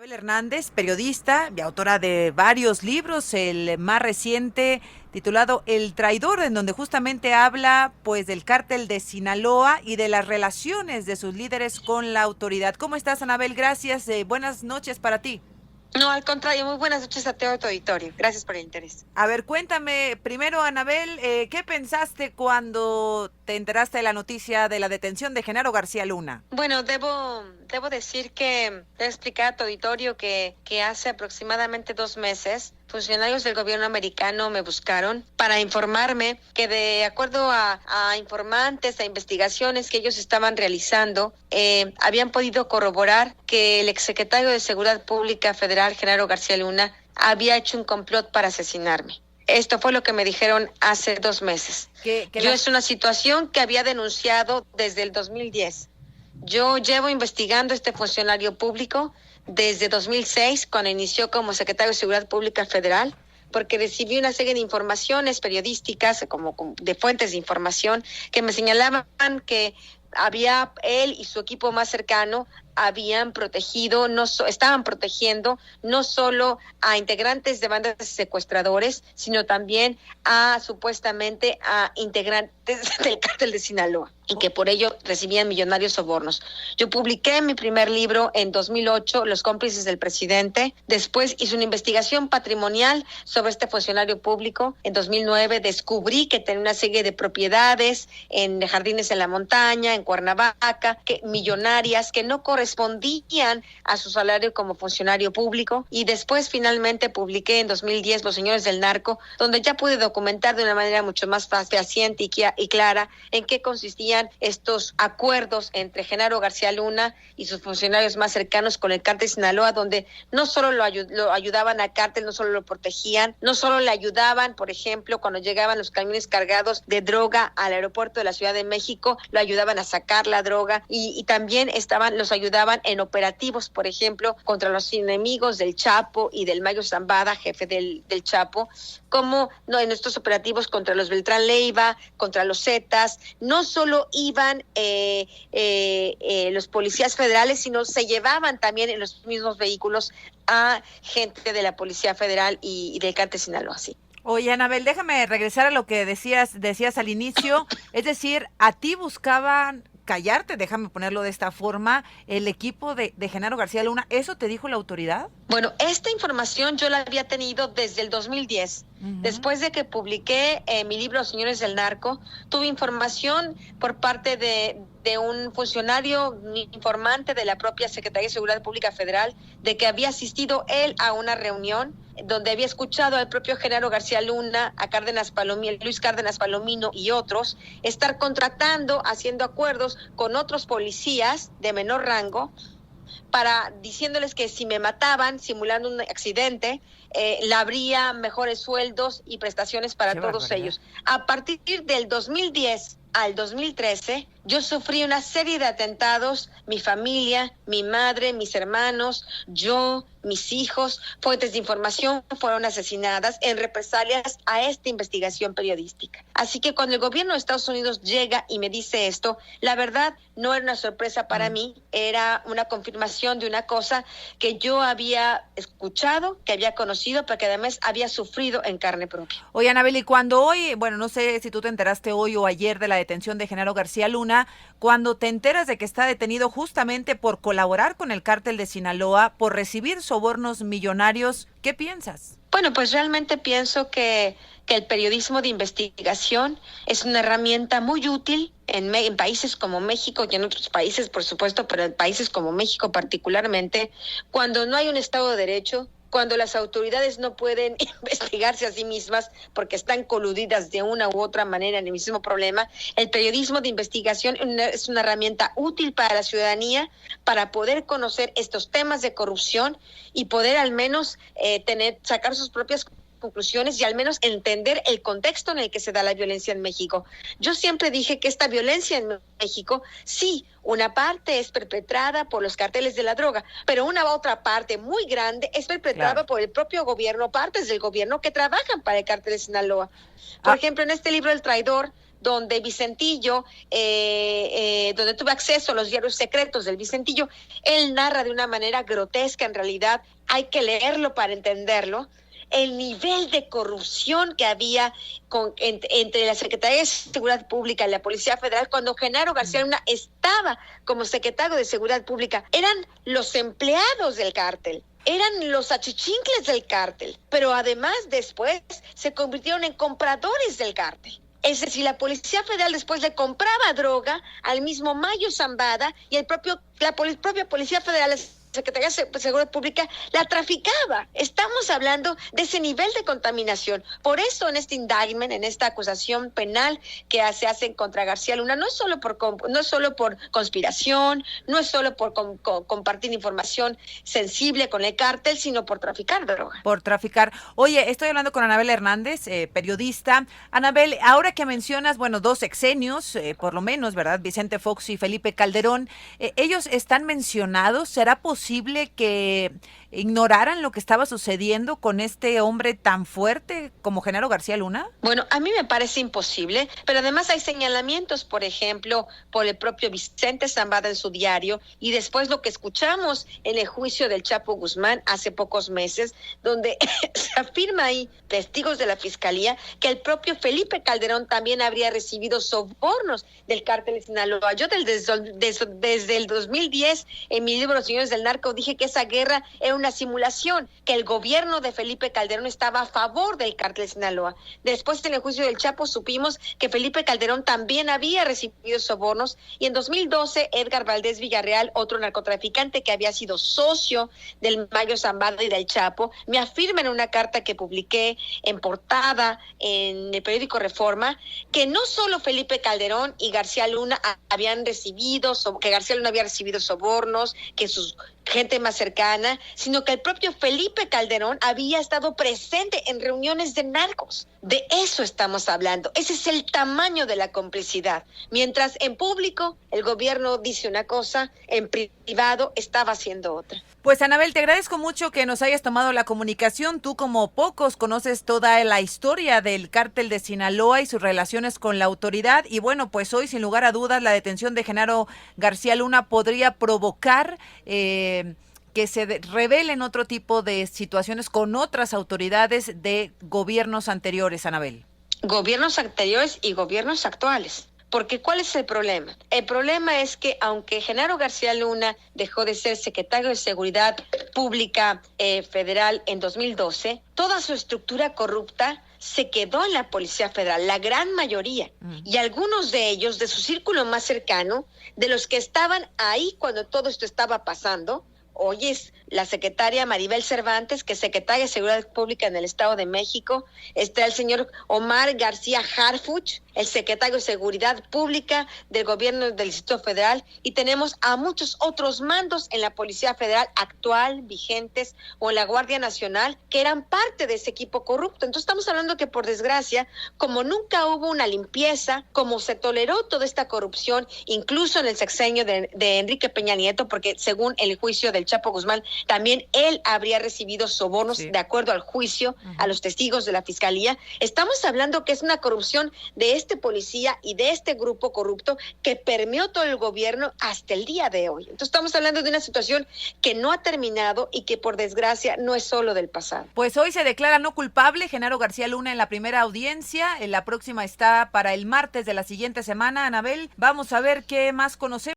Anabel Hernández, periodista y autora de varios libros, el más reciente titulado El Traidor, en donde justamente habla pues del cártel de Sinaloa y de las relaciones de sus líderes con la autoridad. ¿Cómo estás, Anabel? Gracias, buenas noches para ti. No, al contrario, muy buenas noches a todo tu auditorio. Gracias por el interés. A ver, cuéntame primero, Anabel, ¿qué pensaste cuando te enteraste de la noticia de la detención de Genaro García Luna? Bueno, debo decir que he explicado a tu auditorio que hace aproximadamente 2 meses funcionarios del gobierno americano me buscaron para informarme que de acuerdo a informantes, a investigaciones que ellos estaban realizando, habían podido corroborar que el exsecretario de Seguridad Pública Federal, Genaro García Luna, había hecho un complot para asesinarme. Esto fue lo que me dijeron hace 2 meses. Es una situación que había denunciado desde el 2010. Yo llevo investigando a este funcionario público desde 2006, cuando inició como secretario de Seguridad Pública Federal, porque recibí una serie de informaciones periodísticas, como de fuentes de información, que me señalaban que él y su equipo más cercano estaban protegiendo no solo a integrantes de bandas de secuestradores, sino también supuestamente a integrantes del cártel de Sinaloa, y que por ello recibían millonarios sobornos. Yo publiqué mi primer libro en 2008, Los cómplices del presidente. Después hice una investigación patrimonial sobre este funcionario público. En 2009 descubrí que tenía una serie de propiedades en jardines en la montaña, en Cuernavaca, millonarias, que no correspondían a su salario como funcionario público. Y después finalmente publiqué en 2010 Los señores del narco, donde ya pude documentar de una manera mucho más fehaciente y clara en qué consistían estos acuerdos entre Genaro García Luna y sus funcionarios más cercanos con el cártel de Sinaloa, donde no solo lo ayudaban al cártel, no solo lo protegían, no solo le ayudaban, por ejemplo, cuando llegaban los camiones cargados de droga al aeropuerto de la Ciudad de México, lo ayudaban a sacar la droga, y también los ayudaban en operativos, por ejemplo, contra los enemigos del Chapo y del Mayo Zambada, jefe del Chapo, como en estos operativos contra los Beltrán Leiva, contra los Zetas. No solo iban los policías federales, sino se llevaban también en los mismos vehículos a gente de la Policía Federal y del cártel Sinaloa, sí. Oye, Anabel, déjame regresar a lo que decías al inicio, es decir, a ti buscaban callarte, déjame ponerlo de esta forma, el equipo de Genaro García Luna. ¿Eso te dijo la autoridad? Bueno, esta información yo la había tenido desde el 2010. Después de que publiqué mi libro Los señores del narco, tuve información por parte de un funcionario informante de la propia Secretaría de Seguridad Pública Federal, de que había asistido él a una reunión donde había escuchado al propio Genaro García Luna, a Luis Cárdenas Palomino y otros, estar haciendo acuerdos con otros policías de menor rango, diciéndoles que si me mataban, simulando un accidente, le habría mejores sueldos y prestaciones para todos ellos. A partir del 2010 al 2013, yo sufrí una serie de atentados, mi familia, mi madre, mis hermanos, yo, mis hijos, fuentes de información fueron asesinadas en represalias a esta investigación periodística. Así que cuando el gobierno de Estados Unidos llega y me dice esto, la verdad no era una sorpresa para mí, era una confirmación de una cosa que yo había escuchado, que había conocido, pero que además había sufrido en carne propia. Oye, Anabel, y cuando hoy, bueno, no sé si tú te enteraste hoy o ayer de la detención de Genaro García Luna, cuando te enteras de que está detenido justamente por colaborar con el cártel de Sinaloa, por recibir sobornos millonarios, ¿qué piensas? Bueno, pues realmente pienso que el periodismo de investigación es una herramienta muy útil en países como México y en otros países, por supuesto, pero en países como México particularmente, cuando no hay un Estado de Derecho, cuando las autoridades no pueden investigarse a sí mismas porque están coludidas de una u otra manera en el mismo problema. El periodismo de investigación es una herramienta útil para la ciudadanía para poder conocer estos temas de corrupción y poder al menos sacar sus propias conclusiones y al menos entender el contexto en el que se da la violencia en México. Yo siempre dije que esta violencia en México, sí, una parte es perpetrada por los carteles de la droga, pero una otra parte muy grande es perpetrada por el propio gobierno, partes del gobierno que trabajan para el cártel de Sinaloa. Por ejemplo, en este libro El Traidor, donde Vicentillo, donde tuve acceso a los diarios secretos del Vicentillo, él narra de una manera grotesca, en realidad hay que leerlo para entenderlo, el nivel de corrupción que había entre la Secretaría de Seguridad Pública y la Policía Federal cuando Genaro García Luna estaba como secretario de Seguridad Pública. Eran los empleados del cártel, eran los achichincles del cártel, pero además después se convirtieron en compradores del cártel. Es decir, la Policía Federal después le compraba droga al mismo Mayo Zambada y la propia Policía Federal, Secretaría de Seguridad Pública, la traficaba. Estamos hablando de ese nivel de contaminación. Por eso en este indictment, en esta acusación penal que se hace contra García Luna, no es solo por conspiración, no es solo por compartir información sensible con el cártel, sino por traficar droga. Por traficar. Oye, estoy hablando con Anabel Hernández, periodista. Anabel, ahora que mencionas, bueno, 2 sexenios, por lo menos, ¿verdad? Vicente Fox y Felipe Calderón, ellos están mencionados. ¿Será posible que ignoraran lo que estaba sucediendo con este hombre tan fuerte como Genaro García Luna? Bueno, a mí me parece imposible, pero además hay señalamientos, por ejemplo, por el propio Vicente Zambada en su diario, y después lo que escuchamos en el juicio del Chapo Guzmán hace pocos meses, donde se afirma ahí, testigos de la Fiscalía, que el propio Felipe Calderón también habría recibido sobornos del cártel de Sinaloa. Yo desde el 2010, en mi libro Los Señores del Narco, dije que esa guerra era una simulación, que el gobierno de Felipe Calderón estaba a favor del cártel de Sinaloa. Después, en el juicio del Chapo, supimos que Felipe Calderón también había recibido sobornos, y en 2012, Edgar Valdés Villarreal, otro narcotraficante que había sido socio del Mayo Zambada y del Chapo, me afirma en una carta que publiqué en portada en el periódico Reforma, que no solo Felipe Calderón y García Luna habían recibido, que García Luna había recibido sobornos, que sus gente más cercana, sino que el propio Felipe Calderón había estado presente en reuniones de narcos. De eso estamos hablando. Ese es el tamaño de la complicidad. Mientras en público el gobierno dice una cosa, en privado estaba haciendo otra. Pues Anabel, te agradezco mucho que nos hayas tomado la comunicación. Tú, como pocos, conoces toda la historia del cártel de Sinaloa y sus relaciones con la autoridad. Y bueno, pues hoy, sin lugar a dudas, la detención de Genaro García Luna podría provocar que se revelen otro tipo de situaciones con otras autoridades de gobiernos anteriores, Anabel. Gobiernos anteriores y gobiernos actuales. Porque ¿cuál es el problema? El problema es que aunque Genaro García Luna dejó de ser secretario de Seguridad Pública Federal en 2012, toda su estructura corrupta se quedó en la Policía Federal, la gran mayoría. Y algunos de ellos, de su círculo más cercano, de los que estaban ahí cuando todo esto estaba pasando, hoy es la secretaria Maribel Cervantes, que es secretaria de Seguridad Pública en el Estado de México. Está el señor Omar García Harfuch, el secretario de Seguridad Pública del gobierno del Distrito Federal, y tenemos a muchos otros mandos en la Policía Federal actual, vigentes, o en la Guardia Nacional, que eran parte de ese equipo corrupto. Entonces estamos hablando que, por desgracia, como nunca hubo una limpieza, como se toleró toda esta corrupción, incluso en el sexenio de Enrique Peña Nieto, porque según el juicio del Chapo Guzmán, también él habría recibido sobornos, sí, de acuerdo al juicio, a los testigos de la Fiscalía. Estamos hablando que es una corrupción de este policía y de este grupo corrupto que permeó todo el gobierno hasta el día de hoy. Entonces estamos hablando de una situación que no ha terminado y que, por desgracia, no es solo del pasado. Pues hoy se declara no culpable Genaro García Luna en la primera audiencia. La próxima está para el martes de la siguiente semana. Anabel, vamos a ver qué más conocemos.